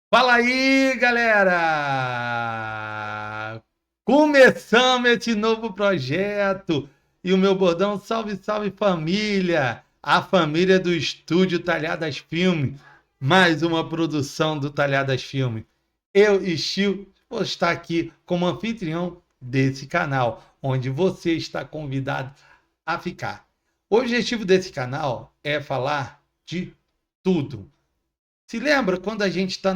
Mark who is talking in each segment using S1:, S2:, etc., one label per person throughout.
S1: Fala aí, galera! Começamos esse novo projeto e o meu bordão, salve, salve família! A família do estúdio Talhadas Filme, mais uma produção do Talhadas Filme. Eu e Chiu vou estar aqui como anfitrião desse canal, onde você está convidado a ficar. O objetivo desse canal é falar de tudo. Se lembra quando a gente está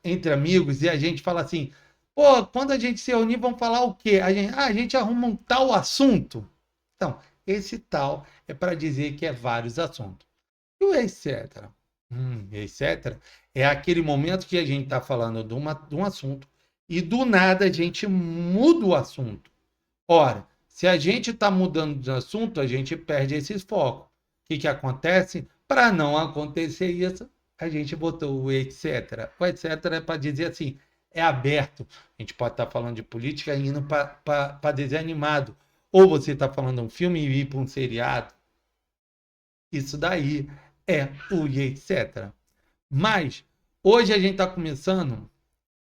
S1: entre amigos e a gente fala assim, pô, quando a gente se reunir, vamos falar o quê? A gente arruma um tal assunto. Então, esse tal é para dizer que é vários assuntos. E o etc. Etc. É aquele momento que a gente está falando de um assunto e do nada a gente muda o assunto. Ora, se a gente está mudando de assunto, a gente perde esse foco. O que, que acontece? Para não acontecer isso, a gente botou o etc. O etc. é para dizer assim, é aberto. A gente pode estar falando de política e indo para desenho animado. Ou você está falando de um filme e ir para um seriado. Isso daí é o etc. Mas, hoje a gente está começando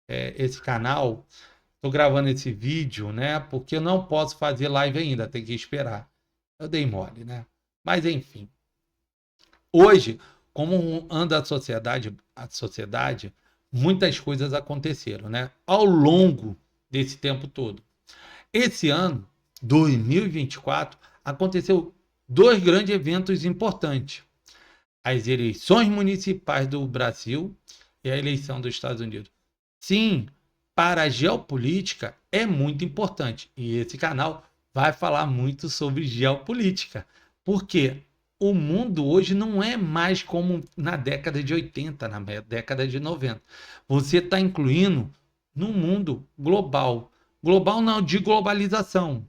S1: esse canal. Estou gravando esse vídeo, né? Porque eu não posso fazer live ainda, tem que esperar. Eu dei mole, né? Mas enfim. Hoje, como anda a sociedade, muitas coisas aconteceram, né? Ao longo desse tempo todo. Esse ano, 2024, aconteceu dois grandes eventos importantes: as eleições municipais do Brasil e a eleição dos Estados Unidos. Sim, para a geopolítica é muito importante. E esse canal vai falar muito sobre geopolítica. Porque o mundo hoje não é mais como na década de 80, na década de 90. Você está incluindo no mundo global. Global não, de globalização.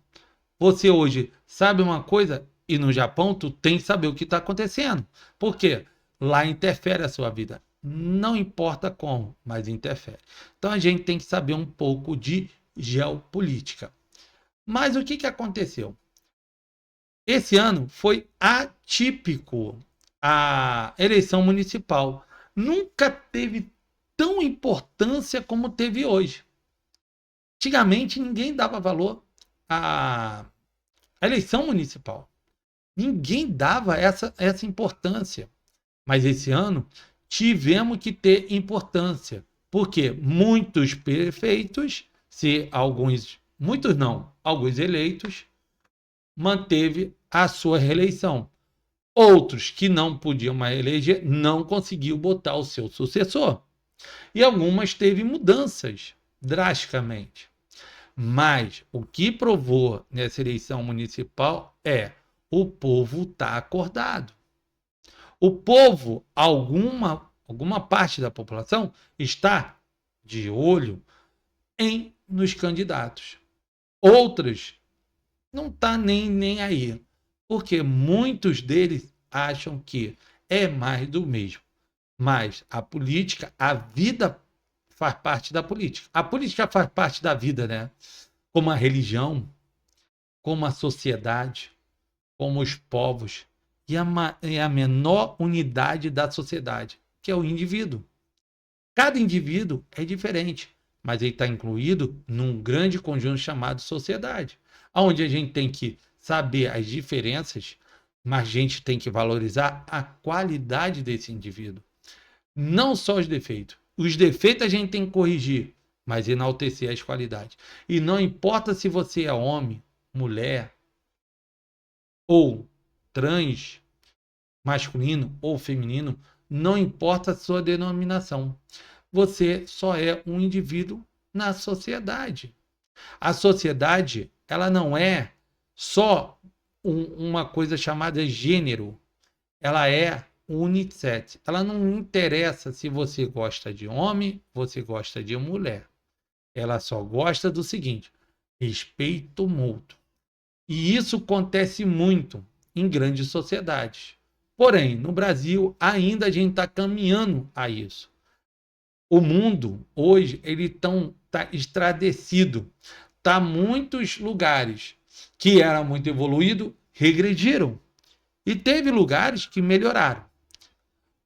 S1: Você hoje sabe uma coisa e no Japão tu tem que saber o que está acontecendo. Por quê? Lá interfere a sua vida. Não importa como, mas interfere. Então a gente tem que saber um pouco de geopolítica. Mas o que, que aconteceu? Esse ano foi atípico a eleição municipal. Nunca teve tão importância como teve hoje. Antigamente ninguém dava valor à eleição municipal. Ninguém dava essa importância. Mas esse ano tivemos que ter importância. Porque muitos prefeitos, se alguns, muitos não, alguns eleitos, manteve a sua reeleição. Outros que não podiam mais eleger não conseguiu botar o seu sucessor. E algumas teve mudanças drasticamente. Mas o que provou nessa eleição municipal é o povo está acordado. O povo, alguma parte da população, está de olho nos candidatos. Outras não está nem aí. Porque muitos deles acham que é mais do mesmo. Mas a política, a vida faz parte da política. A política faz parte da vida, né? Como a religião, como a sociedade, como os povos e a menor unidade da sociedade, que é o indivíduo. Cada indivíduo é diferente, mas ele está incluído num grande conjunto chamado sociedade, onde a gente tem que saber as diferenças, mas a gente tem que valorizar a qualidade desse indivíduo, não só os defeitos. Os defeitos a gente tem que corrigir, mas enaltecer as qualidades. E não importa se você é homem, mulher, ou trans, masculino ou feminino, não importa a sua denominação. Você só é um indivíduo na sociedade. A sociedade, ela não é só uma coisa chamada gênero. Ela é unissex. Ela não interessa se você gosta de homem, você gosta de mulher. Ela só gosta do seguinte: respeito mútuo. E isso acontece muito em grandes sociedades. Porém, no Brasil, ainda a gente está caminhando a isso. O mundo, hoje, ele está estradecido. Tá muitos lugares que era muito evoluído, regrediram. E teve lugares que melhoraram.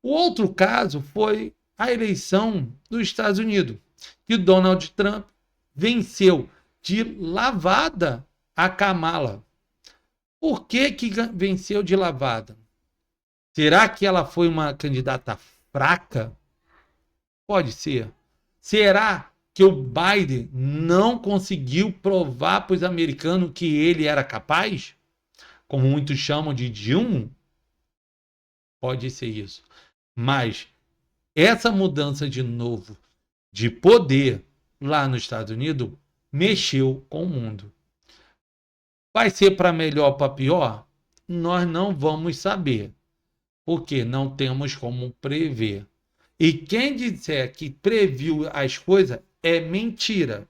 S1: O outro caso foi a eleição dos Estados Unidos, que Donald Trump venceu de lavada a Kamala. Por que venceu de lavada? Será que ela foi uma candidata fraca? Pode ser. Será que o Biden não conseguiu provar para os americanos que ele era capaz? Como muitos chamam de Dilma? Pode ser isso. Mas essa mudança de novo de poder lá nos Estados Unidos mexeu com o mundo. Vai ser para melhor ou para pior? Nós não vamos saber, porque não temos como prever. E quem disser que previu as coisas é mentira,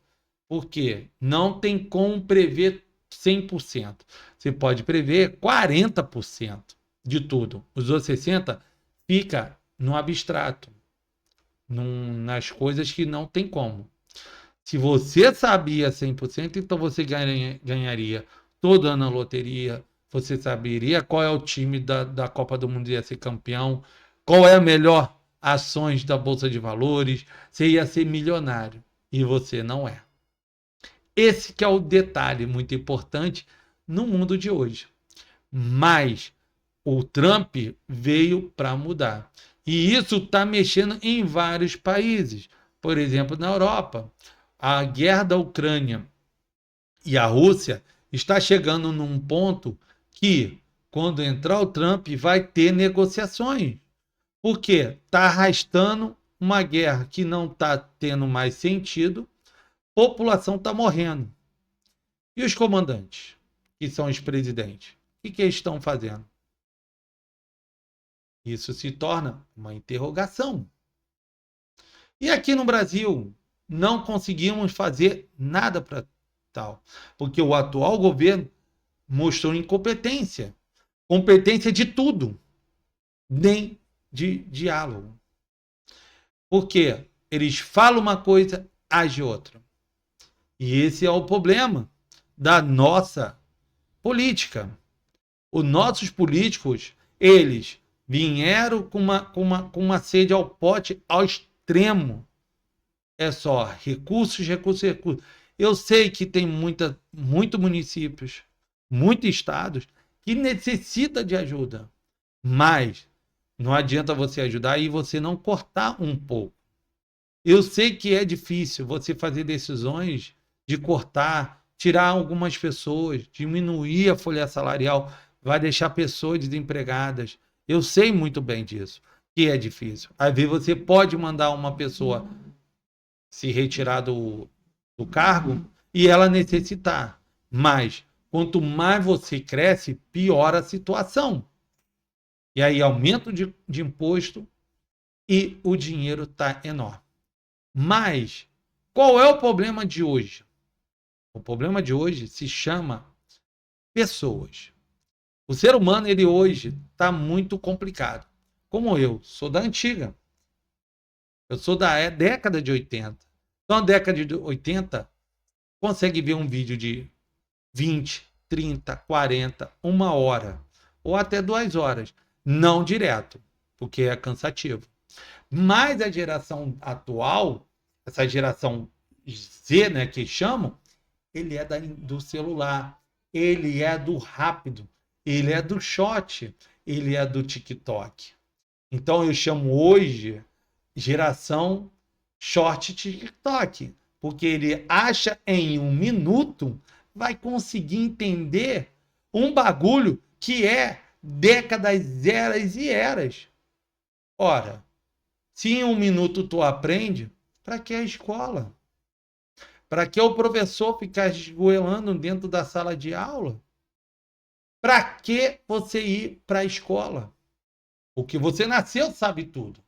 S1: porque não tem como prever 100%. Você pode prever 40% de tudo. Os outros 60% fica no abstrato, nas coisas que não tem como. Se você sabia 100%, então você ganharia todo ano na loteria, você saberia qual é o time da Copa do Mundo ia ser campeão, qual é a melhor ações da Bolsa de Valores, você ia ser milionário. E você não é. Esse que é o detalhe muito importante no mundo de hoje. Mas o Trump veio para mudar. E isso está mexendo em vários países. Por exemplo, na Europa, a guerra da Ucrânia e a Rússia está chegando num ponto que, quando entrar o Trump, vai ter negociações. Porque está arrastando uma guerra que não está tendo mais sentido, a população está morrendo. E os comandantes, que são os presidentes, o que eles estão fazendo? Isso se torna uma interrogação. E aqui no Brasil, não conseguimos fazer nada para tal, porque o atual governo mostrou incompetência. Competência de tudo, nem de diálogo. Porque eles falam uma coisa, agem outra. E esse é o problema da nossa política. Os nossos políticos, eles vieram com uma sede ao pote ao extremo. É só recursos, recursos, recursos. Eu sei que tem muitos municípios, muitos estados que necessitam de ajuda. Mas não adianta você ajudar e você não cortar um pouco. Eu sei que é difícil você fazer decisões de cortar, tirar algumas pessoas, diminuir a folha salarial, vai deixar pessoas desempregadas. Eu sei muito bem disso, que é difícil. Às vezes você pode mandar uma pessoa se retirar do cargo e ela necessitar. Mas quanto mais você cresce, pior a situação. E aí aumento de imposto e o dinheiro está enorme. Mas qual é o problema de hoje? O problema de hoje se chama pessoas. O ser humano, ele hoje está muito complicado. Como eu sou da antiga. Eu sou da década de 80. Então, na década de 80, consegue ver um vídeo de 20, 30, 40, 1 hora, ou até 2 horas. Não direto, porque é cansativo. Mas a geração atual, essa geração Z, né, que chamam, ele é do celular, ele é do rápido, ele é do short, ele é do TikTok. Então eu chamo hoje geração short TikTok, porque ele acha em 1 minuto vai conseguir entender um bagulho que é décadas, eras e eras. Ora, se em 1 minuto tu aprende, para que a escola? Para que o professor ficar esgoelando dentro da sala de aula? Para que você ir para a escola? Porque você nasceu sabe tudo.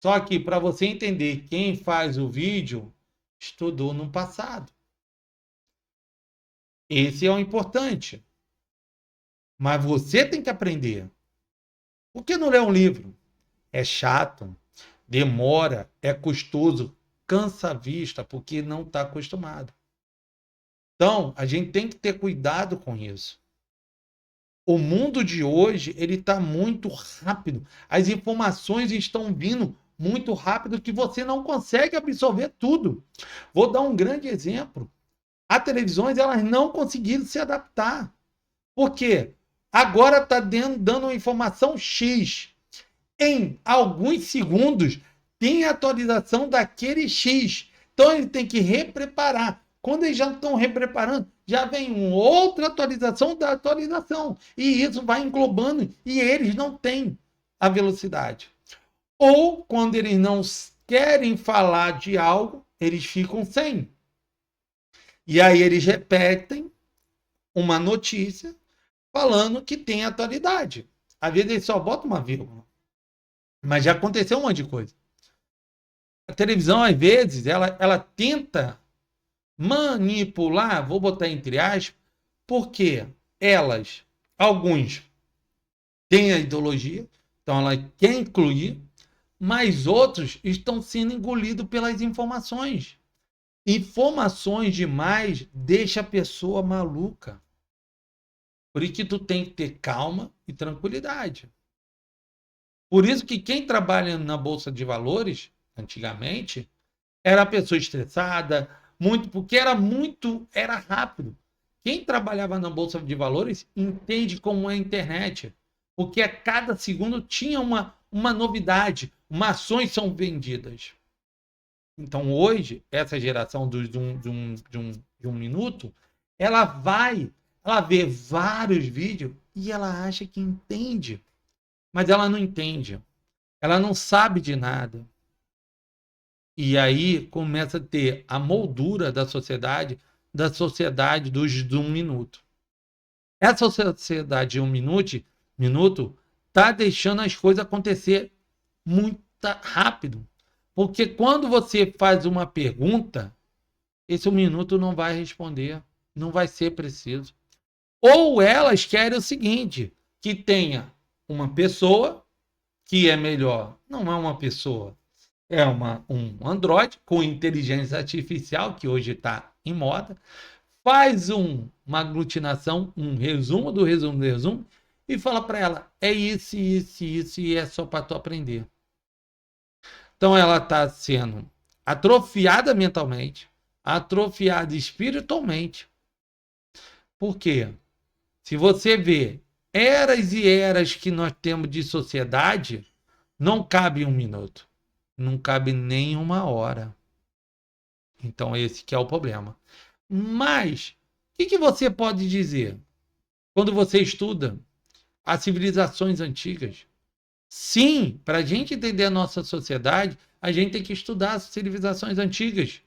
S1: Só que para você entender quem faz o vídeo, estudou no passado. Esse é o importante. Mas você tem que aprender. Por que não ler um livro? É chato, demora, é custoso, cansa a vista, porque não está acostumado. Então, a gente tem que ter cuidado com isso. O mundo de hoje, ele está muito rápido. As informações estão vindo muito rápido que você não consegue absorver tudo. Vou dar um grande exemplo. As televisões, elas não conseguiram se adaptar. Por quê? Agora está dando uma informação X. Em alguns segundos, tem atualização daquele X. Então, ele tem que repreparar. Quando eles já estão repreparando, já vem uma outra atualização da atualização. E isso vai englobando. E eles não têm a velocidade. Ou, quando eles não querem falar de algo, eles ficam sem. E aí eles repetem uma notícia falando que tem atualidade. Às vezes eles só botam uma vírgula. Mas já aconteceu um monte de coisa. A televisão, às vezes, ela tenta manipular, vou botar entre aspas, porque alguns têm a ideologia, então ela quer incluir, mas outros estão sendo engolidos pelas informações. Informações demais deixa a pessoa maluca. Por isso que tu tem que ter calma e tranquilidade. Por isso que quem trabalha na Bolsa de Valores, antigamente, era a pessoa estressada, porque era rápido. Quem trabalhava na Bolsa de Valores entende como é a internet. Porque a cada segundo tinha uma novidade, ações são vendidas. Então, hoje, essa geração de um minuto, ela vê vários vídeos e ela acha que entende. Mas ela não entende. Ela não sabe de nada. E aí começa a ter a moldura da sociedade de um minuto. Essa sociedade de um minuto está deixando as coisas acontecer muito rápido. Porque quando você faz uma pergunta, esse 1 minuto não vai responder, não vai ser preciso. Ou elas querem o seguinte, que tenha uma pessoa que é melhor. Não é uma pessoa, é um Android com inteligência artificial, que hoje está em moda, faz uma aglutinação, um resumo do resumo do resumo, e fala para ela, é isso, e é só para tu aprender. Então ela está sendo atrofiada mentalmente, atrofiada espiritualmente. Por quê? Se você vê eras e eras que nós temos de sociedade, não cabe 1 minuto. Não cabe nem 1 hora. Então esse que é o problema. Mas, o que você pode dizer quando você estuda as civilizações antigas? Sim, para a gente entender a nossa sociedade, a gente tem que estudar as civilizações antigas,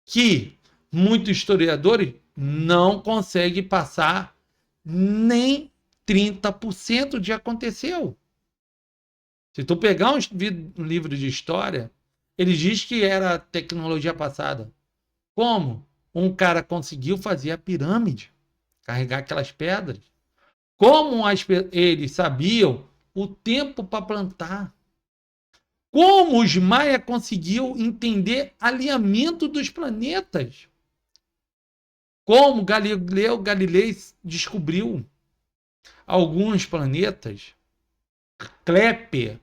S1: que muitos historiadores não conseguem passar nem 30% de aconteceu. Se tu pegar um livro de história, ele diz que era tecnologia passada. Como? Um cara conseguiu fazer a pirâmide, carregar aquelas pedras. Como eles sabiam o tempo para plantar. Como os Maia conseguiu entender alinhamento dos planetas. Como Galileu Galilei descobriu alguns planetas. Kepler,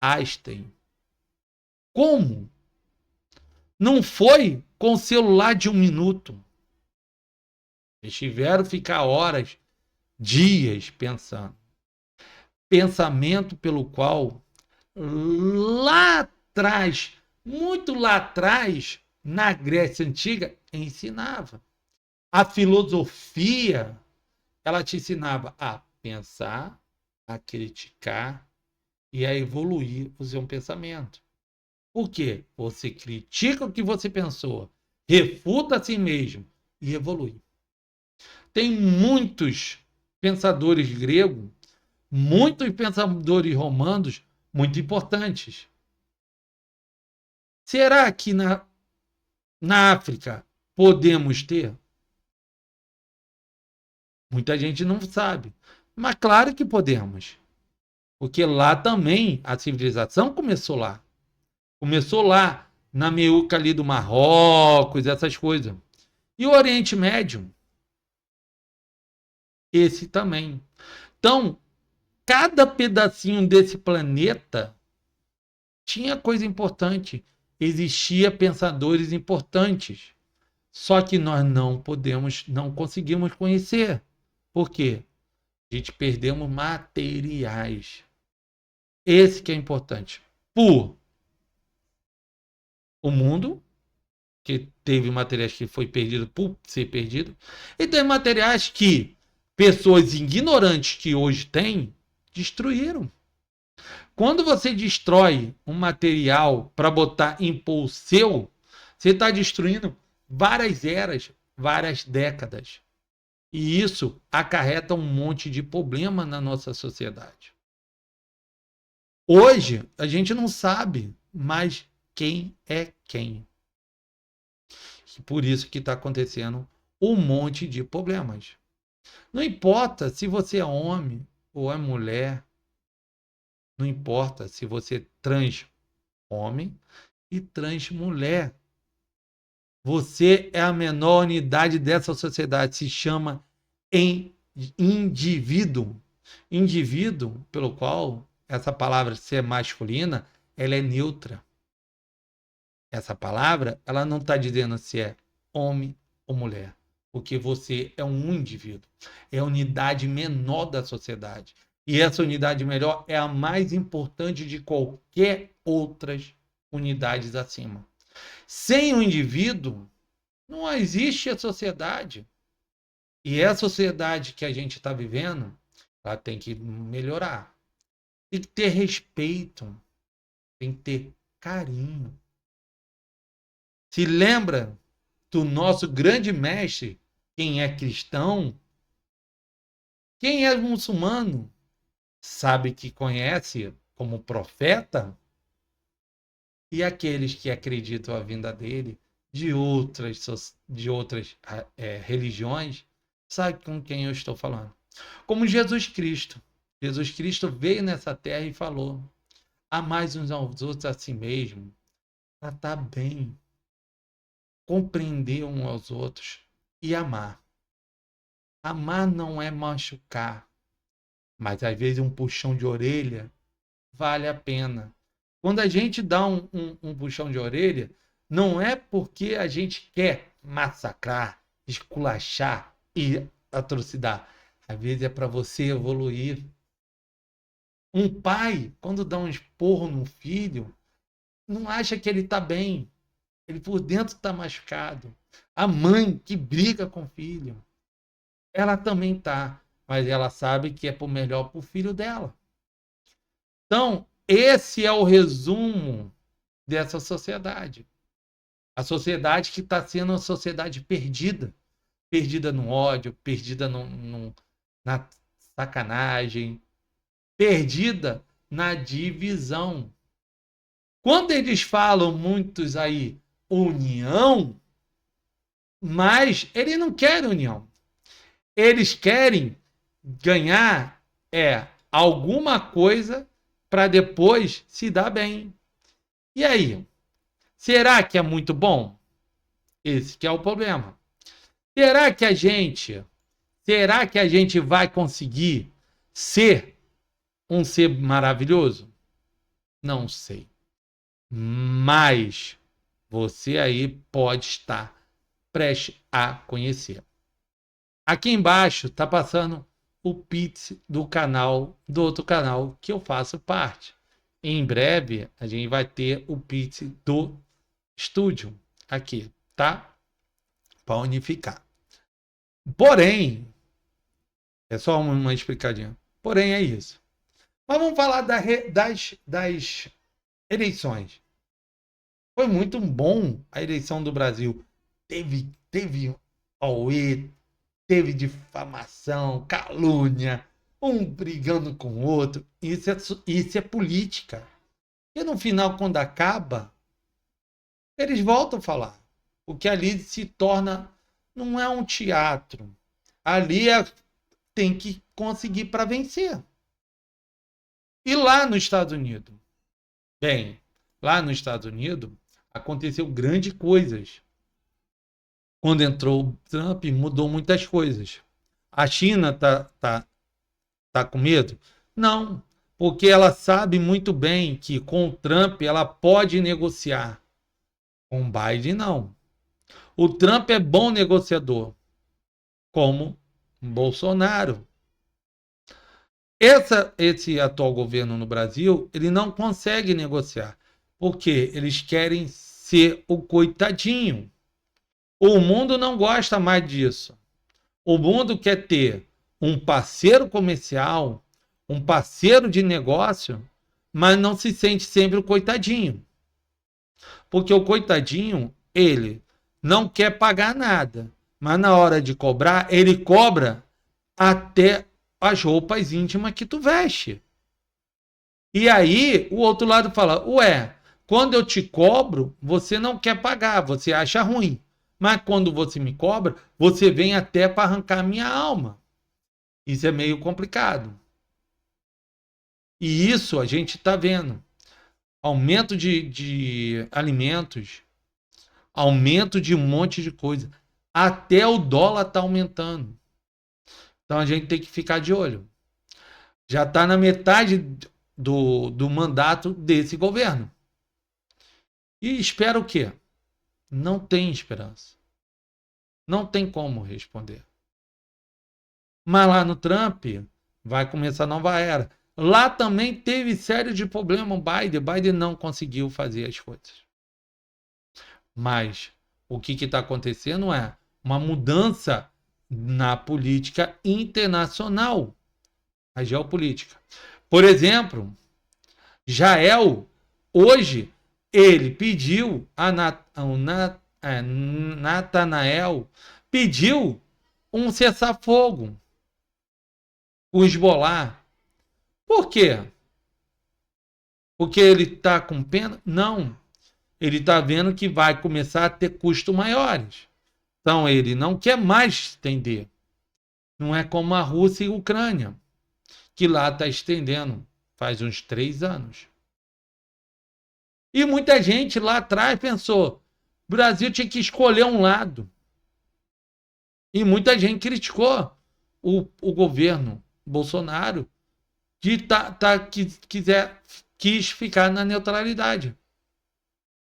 S1: Einstein. Como? Não foi com o celular de 1 minuto. Eles tiveram que ficar horas, dias pensando. Pensamento pelo qual lá atrás, muito lá atrás, na Grécia Antiga, ensinava. A filosofia, ela te ensinava a pensar, a criticar e a evoluir o seu pensamento. Por quê? Você critica o que você pensou, refuta a si mesmo e evolui. Tem muitos pensadores gregos, muitos pensadores romanos muito importantes. Será que na África podemos ter? Muita gente não sabe. Mas claro que podemos. Porque lá também a civilização começou lá. Começou lá, na meiuca ali do Marrocos, essas coisas. E o Oriente Médio? Esse também. Então, cada pedacinho desse planeta tinha coisa importante, existia pensadores importantes. Só que nós não conseguimos conhecer. Por quê? A gente perdemos materiais. Esse que é importante. Por o mundo, que teve materiais que foi perdido por ser perdido, e tem materiais que pessoas ignorantes que hoje têm, destruíram. Quando você destrói um material para botar em pôr o seu, você está destruindo várias eras, várias décadas. E isso acarreta um monte de problema na nossa sociedade. Hoje, a gente não sabe mais quem é quem. E por isso que está acontecendo um monte de problemas. Não importa se você é homem ou é mulher, não importa se você é trans homem e trans mulher. Você é a menor unidade dessa sociedade, se chama indivíduo. Indivíduo, pelo qual essa palavra ser masculina, ela é neutra. Essa palavra, ela não está dizendo se é homem ou mulher, porque você é um indivíduo, é a unidade menor da sociedade. E essa unidade melhor é a mais importante de qualquer outras unidades acima. Sem o indivíduo, não existe a sociedade. E é a sociedade que a gente está vivendo, ela tem que melhorar. Tem que ter respeito, tem que ter carinho. Se lembra do nosso grande mestre, quem é cristão, quem é muçulmano, sabe que conhece como profeta, e aqueles que acreditam a vinda dele de outras religiões, sabe com quem eu estou falando? Como Jesus Cristo. Jesus Cristo veio nessa terra e falou: amai uns aos outros a si mesmo, tratar bem, compreender uns aos outros e amar. Amar não é machucar, mas às vezes um puxão de orelha vale a pena. Quando a gente dá um puxão de orelha, não é porque a gente quer massacrar, esculachar e atrocidar. Às vezes é para você evoluir. Um pai, quando dá um esporro no filho, não acha que ele está bem. Ele por dentro está machucado. A mãe que briga com o filho, ela também está, mas ela sabe que é por melhor para o filho dela. Então, esse é o resumo dessa sociedade. A sociedade que está sendo uma sociedade perdida. Perdida no ódio, perdida na sacanagem, perdida na divisão. Quando eles falam muitos aí união, mas eles não querem união. Eles querem ganhar alguma coisa para depois se dar bem. E aí? Será que é muito bom? Esse que é o problema. Será que a gente vai conseguir ser um ser maravilhoso? Não sei. Mas você aí pode estar prestes a conhecer. Aqui embaixo está passando o Pix do outro canal que eu faço parte. Em breve a gente vai ter o Pix do estúdio aqui, tá? Para unificar. Porém, é só uma explicadinha. Porém, é isso. Mas vamos falar das eleições. Foi muito bom a eleição do Brasil. Teve auê, teve difamação, calúnia, um brigando com o outro. Isso é política. E no final, quando acaba, eles voltam a falar. Porque ali se torna, não é um teatro. Ali tem que conseguir para vencer. E lá nos Estados Unidos? Bem, lá nos Estados Unidos aconteceu grandes coisas. Quando entrou o Trump, mudou muitas coisas. A China tá com medo? Não, Porque ela sabe muito bem que com o Trump ela pode negociar. Com o Biden, não. O Trump é bom negociador, como Bolsonaro. Esse atual governo no Brasil, ele não consegue negociar, porque eles querem ser o coitadinho. O mundo não gosta mais disso. O mundo quer ter um parceiro comercial, um parceiro de negócio, mas não se sente sempre o coitadinho. Porque o coitadinho, ele não quer pagar nada, mas na hora de cobrar, ele cobra até as roupas íntimas que tu veste. E aí, o outro lado fala, ué, quando eu te cobro, você não quer pagar, você acha ruim. Mas quando você me cobra, você vem até para arrancar minha alma. Isso é meio complicado. E isso a gente está vendo. Aumento de alimentos, aumento de um monte de coisa. Até o dólar está aumentando. Então a gente tem que ficar de olho. Já está na metade do mandato desse governo. E espera o quê? Não tem esperança. Não tem como responder. Mas lá no Trump vai começar a nova era. Lá também teve sério de problema o Biden. Biden não conseguiu fazer as coisas. Mas o que está acontecendo é uma mudança na política internacional, a geopolítica. Por exemplo, Jael, hoje, ele pediu Natanael pediu um cessar-fogo, o Hezbollah. Por quê? Porque ele está com pena? Não. Ele está vendo que vai começar a ter custos maiores. Então, ele não quer mais estender. Não é como a Rússia e a Ucrânia, que lá está estendendo faz uns 3 anos. E muita gente lá atrás pensou, o Brasil tinha que escolher um lado. E muita gente criticou o governo Bolsonaro de quis ficar na neutralidade.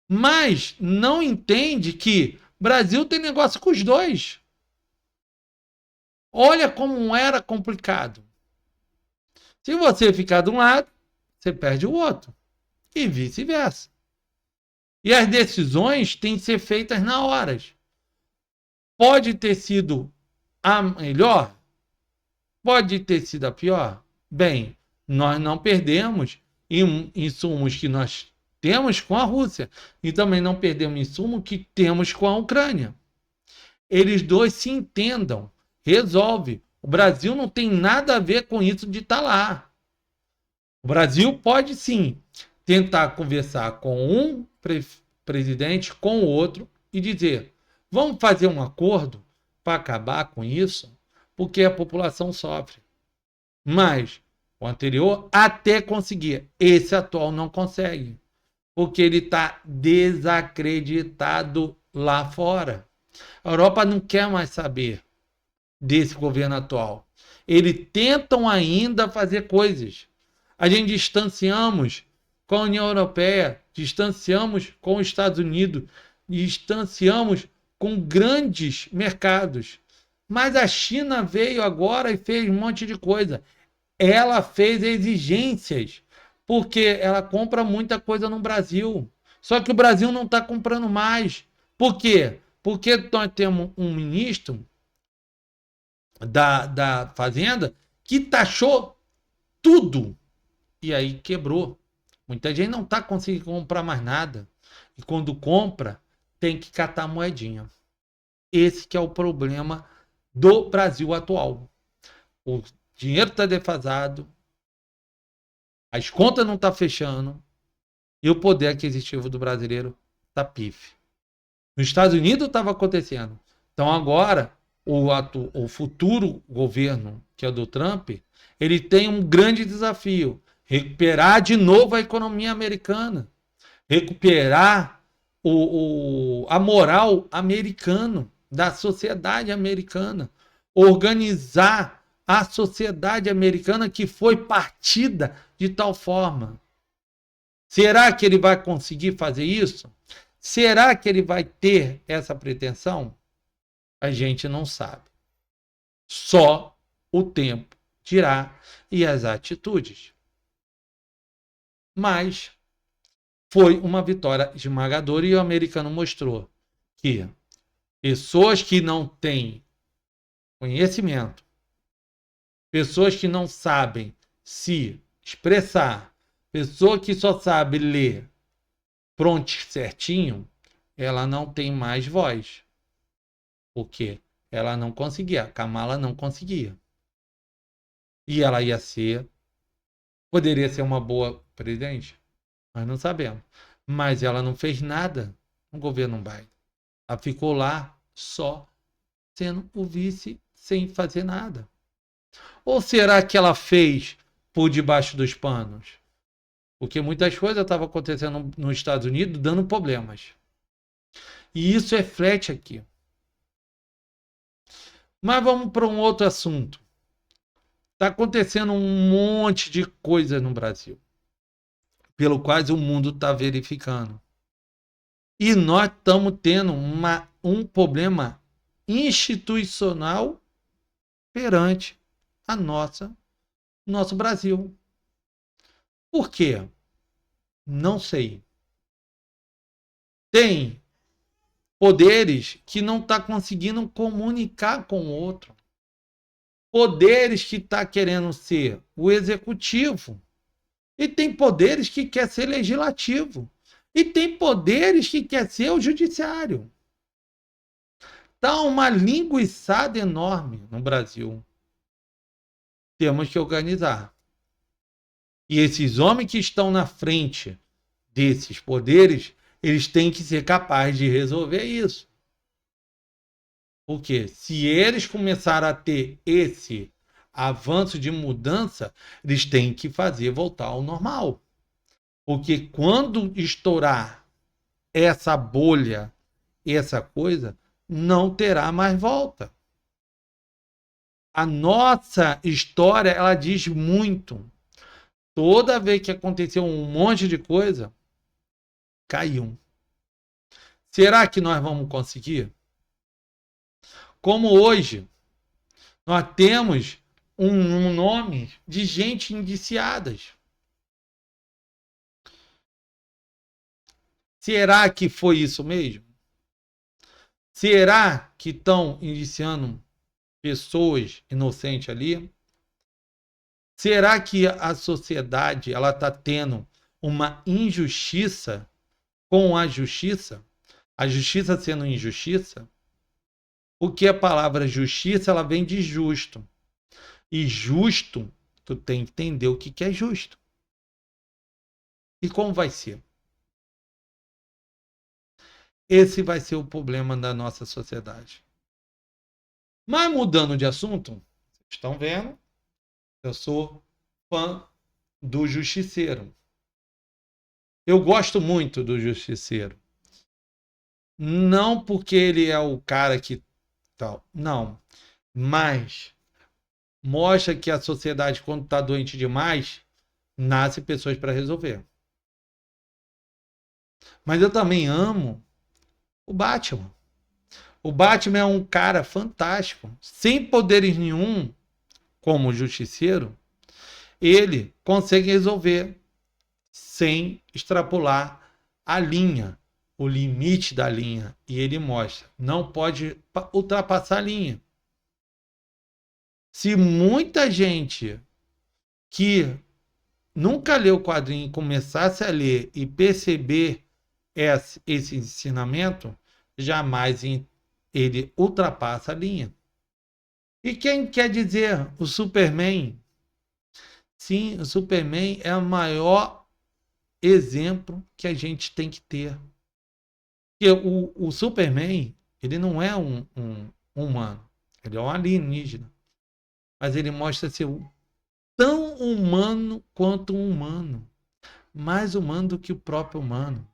S1: Mas não entende que o Brasil tem negócio com os dois. Olha como era complicado. Se você ficar de um lado, você perde o outro. E vice-versa. E as decisões têm que ser feitas na hora. Pode ter sido a melhor? Pode ter sido a pior? Bem, nós não perdemos insumos que nós temos com a Rússia. E também não perdemos insumo que temos com a Ucrânia. Eles dois se entendam. Resolve. O Brasil não tem nada a ver com isso de estar lá. O Brasil pode sim tentar conversar com um presidente, com o outro e dizer, vamos fazer um acordo para acabar com isso, porque a população sofre. Mas o anterior até conseguia. Esse atual não consegue. Porque ele está desacreditado lá fora. A Europa não quer mais saber desse governo atual. Eles tentam ainda fazer coisas. A gente distanciamos com a União Europeia, distanciamos com os Estados Unidos, distanciamos com grandes mercados. Mas a China veio agora e fez um monte de coisa. Ela fez exigências, porque ela compra muita coisa no Brasil. Só que o Brasil não está comprando mais. Por quê? Porque nós temos um ministro da Fazenda que taxou tudo. E aí quebrou. Muita gente não está conseguindo comprar mais nada. E quando compra, tem que catar moedinha. Esse que é o problema do Brasil atual. O dinheiro está defasado, as contas não estão fechando e o poder aquisitivo do brasileiro está pife. Nos Estados Unidos estava acontecendo. Então agora, o futuro governo, que é do Trump, ele tem um grande desafio. Recuperar de novo a economia americana. Recuperar a moral americana, da sociedade americana. Organizar a sociedade americana que foi partida de tal forma. Será que ele vai conseguir fazer isso? Será que ele vai ter essa pretensão? A gente não sabe. Só o tempo dirá e as atitudes. Mas foi uma vitória esmagadora e o americano mostrou que pessoas que não têm conhecimento, pessoas que não sabem se expressar, pessoa que só sabe ler prompt certinho, ela não tem mais voz. Porque ela não conseguia, a Kamala não conseguia. E ela ia ser, poderia ser uma boa presidente, nós não sabemos. Mas ela não fez nada no governo Biden. Ela ficou lá só sendo o vice sem fazer nada. Ou será que ela fez por debaixo dos panos? Porque muitas coisas estavam acontecendo nos Estados Unidos dando problemas. E isso reflete aqui. Mas vamos para um outro assunto. Está acontecendo um monte de coisa no Brasil, pelo quais o mundo está verificando. E nós estamos tendo um problema institucional perante a nosso Brasil. Por quê? Não sei. Tem poderes que não estão conseguindo comunicar com o outro. Poderes que está querendo ser o executivo. E tem poderes que quer ser legislativo. E tem poderes que quer ser o judiciário. Está uma linguiçada enorme no Brasil. Temos que organizar. E esses homens que estão na frente desses poderes, eles têm que ser capazes de resolver isso. Porque se eles começarem a ter esse avanço de mudança, eles têm que fazer voltar ao normal. Porque quando estourar essa bolha, essa coisa, não terá mais volta. A nossa história, ela diz muito. Toda vez que aconteceu um monte de coisa, caiu. Será que nós vamos conseguir? Como hoje, nós temos um nome de gente indiciadas. Será que foi isso mesmo? Será que estão indiciando pessoas inocentes ali? Será que a sociedade ela está tendo uma injustiça com a justiça? A justiça sendo injustiça? Porque a palavra justiça ela vem de justo. E justo, tu tem que entender o que é justo. E como vai ser? Esse vai ser o problema da nossa sociedade. Mas mudando de assunto, vocês estão vendo? Eu sou fã do Justiceiro. Eu gosto muito do Justiceiro. Não porque ele é o cara que tal, não. Mas mostra que a sociedade, quando está doente demais, nasce pessoas para resolver. Mas eu também amo o Batman. O Batman é um cara fantástico. Sem poderes nenhum, como o Justiceiro, ele consegue resolver sem extrapolar a linha, o limite da linha. E ele mostra, não pode ultrapassar a linha. Se muita gente que nunca leu o quadrinho começasse a ler e perceber esse ensinamento, jamais ele ultrapassa a linha. E quem quer dizer o Superman? Sim, o Superman é o maior exemplo que a gente tem que ter. Porque o Superman, ele não é um humano, ele é um alienígena. Mas ele mostra ser tão humano quanto um humano. Mais humano do que o próprio humano.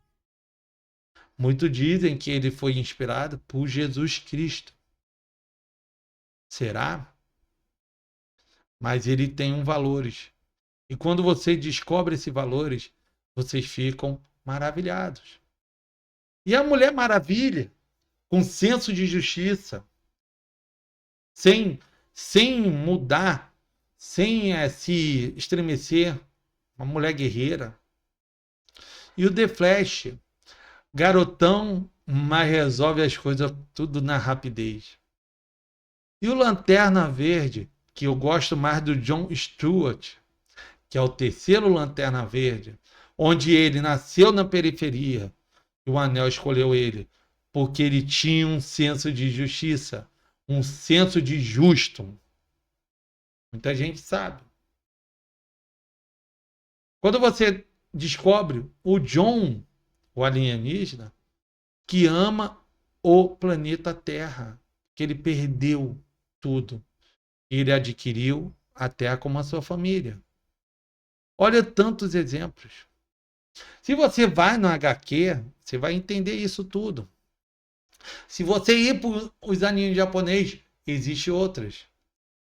S1: Muitos dizem que ele foi inspirado por Jesus Cristo. Será? mas ele tem valores. E quando você descobre esses valores, vocês ficam maravilhados. E a Mulher Maravilha, com senso de justiça, sem mudar, sem se estremecer, uma mulher guerreira. E o The Flash, garotão, mas resolve as coisas tudo na rapidez. E o Lanterna Verde, que eu gosto mais do John Stewart, que é o terceiro Lanterna Verde, onde ele nasceu na periferia e o Anel escolheu ele, porque ele tinha um senso de justiça, um senso de justo. Muita gente sabe. Quando você descobre o John, o alienígena, que ama o planeta Terra, que ele perdeu tudo. Ele adquiriu a Terra como a sua família. Olha tantos exemplos. Se você vai no HQ, você vai entender isso tudo. Se você ir para os animes japoneses, existem outras.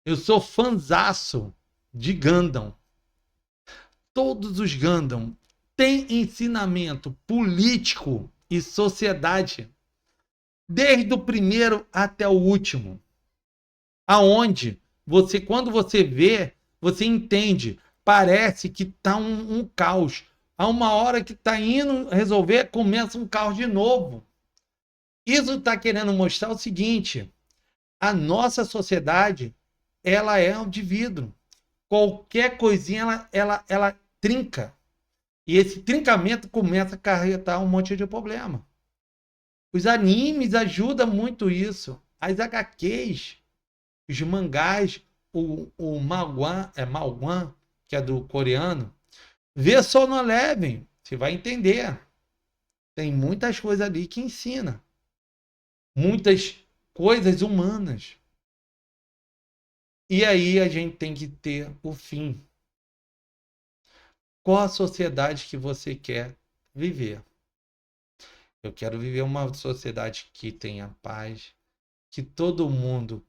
S1: Eu sou fanzaço de Gundam. Todos os Gundam têm ensinamento político e sociedade, desde o primeiro até o último. Aonde você, quando você vê, você entende. Parece que está um caos. Há uma hora que está indo resolver, começa um caos de novo. Isso está querendo mostrar o seguinte: a nossa sociedade, ela é de vidro. Qualquer coisinha, ela trinca. E esse trincamento começa a acarretar um monte de problema. Os animes ajudam muito isso. As HQs, os mangás, o manhwa, manhwa, que é do coreano, vê só no Eleven, você vai entender. Tem muitas coisas ali que ensina. Muitas coisas humanas. E aí a gente tem que ter o fim. Qual a sociedade que você quer viver? Eu quero viver uma sociedade que tenha paz, que todo mundo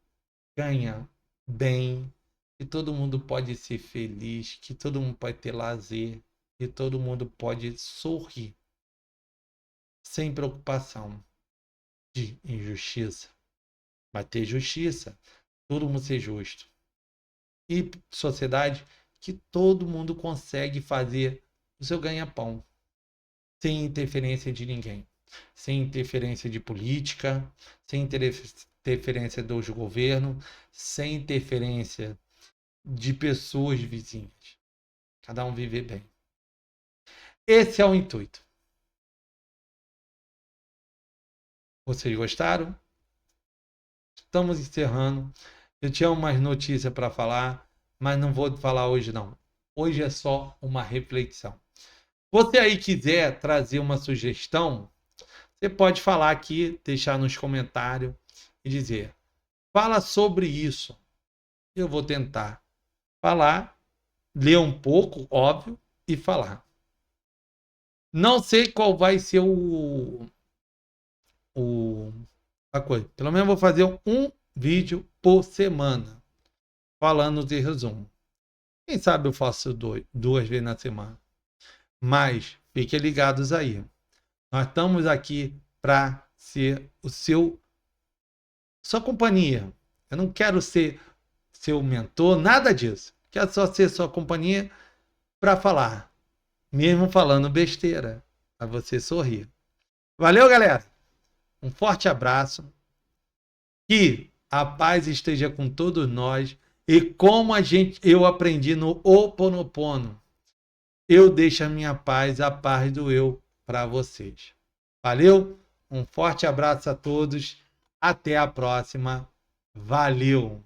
S1: ganha bem, que todo mundo pode ser feliz, que todo mundo pode ter lazer, que todo mundo pode sorrir, sem preocupação de injustiça. Vai ter justiça, todo mundo ser justo. E sociedade que todo mundo consegue fazer o seu ganha-pão, sem interferência de ninguém, sem interferência de política, sem interferência dos governos, sem interferência de pessoas vizinhas. Cada um viver bem. Esse é o intuito. Vocês gostaram? Estamos encerrando. Eu tinha umas notícias para falar, mas não vou falar hoje não. Hoje é só uma reflexão. Você aí quiser trazer uma sugestão, você pode falar aqui, deixar nos comentários e dizer: fala sobre isso. Eu vou tentar falar, ler um pouco, óbvio, e falar. Não sei qual vai ser a coisa. Pelo menos vou fazer um vídeo por semana, falando de resumo. Quem sabe eu faço duas vezes na semana. Mas fiquem ligados aí. Nós estamos aqui para ser sua companhia. Eu não quero ser seu mentor, nada disso. Quero só ser sua companhia para falar. Mesmo falando besteira, para você sorrir. Valeu, galera! Um forte abraço. Que a paz esteja com todos nós. E como eu aprendi no Ho Oponopono, eu deixo a minha paz, a paz do eu para vocês. Valeu? Um forte abraço a todos. Até a próxima. Valeu!